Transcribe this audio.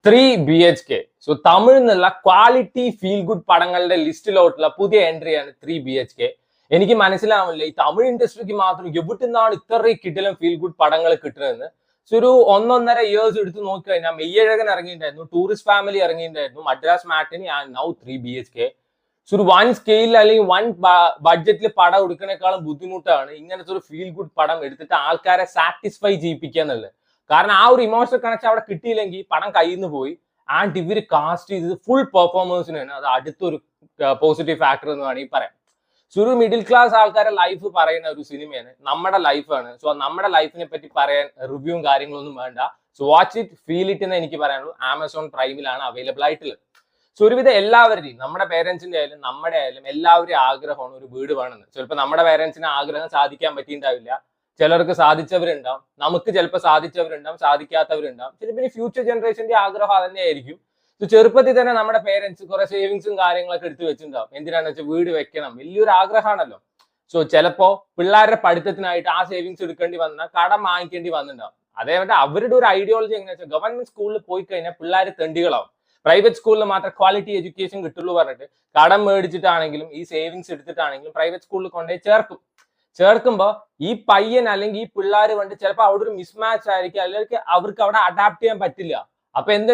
3 BHK. So തമിഴിൽ നിന്നുള്ള quality feel good പടങ്ങളുടെ ലിസ്റ്റിലോട്ടുള്ള പുതിയ എൻട്രിയാണ് 3 BHK. എനിക്ക് മനസ്സിലാവില്ല ഈ തമിഴ് ഇൻഡസ്ട്രിക്ക് മാത്രം എവിടെ നിന്നാണ് ഇത്രയും കിടിലം ഫീൽ ഗുഡ് പടങ്ങൾ കിട്ടുന്നതെന്ന്. സോ ഒരു 1.5 years എടുത്ത് നോക്കി കഴിഞ്ഞാൽ മെയ്യഴകൻ ഇറങ്ങിയിട്ടുണ്ടായിരുന്നു, ടൂറിസ്റ്റ് ഫാമിലി ഇറങ്ങിയിട്ടുണ്ടായിരുന്നു, Madras matinee and now 3 BHK. So ഒരു വൺ സ്കെയിലിൽ അല്ലെങ്കിൽ വൺ ബഡ്ജറ്റിൽ പടം എടുക്കുന്നേക്കാളും ബുദ്ധിമുട്ടാണ് ഇങ്ങനത്തെ ഒരു ഫീൽ ഗുഡ് പടം എടുത്തിട്ട് ആൾക്കാരെ സാറ്റിസ്ഫൈ ചെയ്യിപ്പിക്കുക എന്നുള്ളത്. കാരണം ആ ഒരു ഇമോഷണൽ കണക്ഷൻ അവിടെ കിട്ടിയില്ലെങ്കിൽ പടം കയ്യിൽ നിന്ന് പോയി. ആൻഡ് ഇവര് കാസ്റ്റ് ചെയ്തത് ഫുൾ പെർഫോമൻസിനാണ്. അത് അടുത്തൊരു പോസിറ്റീവ് ഫാക്ടർ എന്ന് വേണമെങ്കിൽ പറയാം. സോ ഒരു മിഡിൽ ക്ലാസ് ആൾക്കാരുടെ ലൈഫ് പറയുന്ന ഒരു സിനിമയാണ്, നമ്മുടെ ലൈഫാണ്. സോ നമ്മുടെ ലൈഫിനെ പറ്റി പറയാൻ റിവ്യൂവും കാര്യങ്ങളൊന്നും വേണ്ട. So watch it, feel it എന്ന് എനിക്ക് പറയാനുള്ളൂ. ആമസോൺ പ്രൈമിലാണ് അവൈലബിൾ ആയിട്ടുള്ളത്. സോ ഒരുവിധം എല്ലാവരുടെയും, നമ്മുടെ പേരൻസിന്റെ ആയാലും നമ്മുടെ ആയാലും എല്ലാവരുടെയും ആഗ്രഹമാണ് ഒരു വീട് വേണമെന്ന്. ചിലപ്പോൾ നമ്മുടെ പേരൻസിന് ആഗ്രഹം സാധിക്കാൻ പറ്റിയിട്ടുണ്ടാവില്ല, ചിലർക്ക് സാധിച്ചവരുണ്ടാവും, നമുക്ക് ചിലപ്പോൾ സാധിച്ചവരുണ്ടാവും, സാധിക്കാത്തവരുണ്ടാവും. ചിലപ്പോൾ ഫ്യൂച്ചർ ജനറേഷന്റെ ആഗ്രഹം അത് തന്നെയായിരിക്കും. സോ ചെറുപ്പത്തിൽ തന്നെ നമ്മുടെ പേരൻസ് കുറെ സേവിങ്സും കാര്യങ്ങളൊക്കെ എടുത്തു വെച്ചിട്ടുണ്ടാവും. എന്തിനാണെന്ന് വെച്ചാൽ വീട് വെക്കണം, വലിയൊരു ആഗ്രഹമാണല്ലോ. സോ ചിലപ്പോ പിള്ളേരുടെ പഠിത്തത്തിനായിട്ട് ആ സേവിങ്സ് എടുക്കേണ്ടി വന്നാൽ കടം വാങ്ങിക്കേണ്ടി വന്നിട്ടുണ്ടാവും. അതേപോലെ അവരുടെ ഒരു ഐഡിയോളജി എങ്ങനെയാ വെച്ചാൽ ഗവൺമെന്റ് സ്കൂളിൽ പോയി കഴിഞ്ഞാൽ പിള്ളേർ തെണ്ടികളാവും, പ്രൈവറ്റ് സ്കൂളിൽ മാത്രം ക്വാളിറ്റി എഡ്യൂക്കേഷൻ കിട്ടുള്ളൂ പറഞ്ഞിട്ട് കടം മേടിച്ചിട്ടാണെങ്കിലും ഈ സേവിങ്സ് എടുത്തിട്ടാണെങ്കിലും പ്രൈവറ്റ് സ്കൂളിൽ കൊണ്ടുപോയി ചേർക്കുമ്പോൾ ഈ പയ്യൻ അല്ലെങ്കിൽ ഈ പിള്ളേർ കൊണ്ട് ചിലപ്പോൾ അവിടെ ഒരു മിസ്മാച്ച് ആയിരിക്കും, അല്ലെങ്കിൽ അവർക്ക് അവിടെ അഡാപ്റ്റ് ചെയ്യാൻ പറ്റില്ല. അപ്പൊ എന്ത്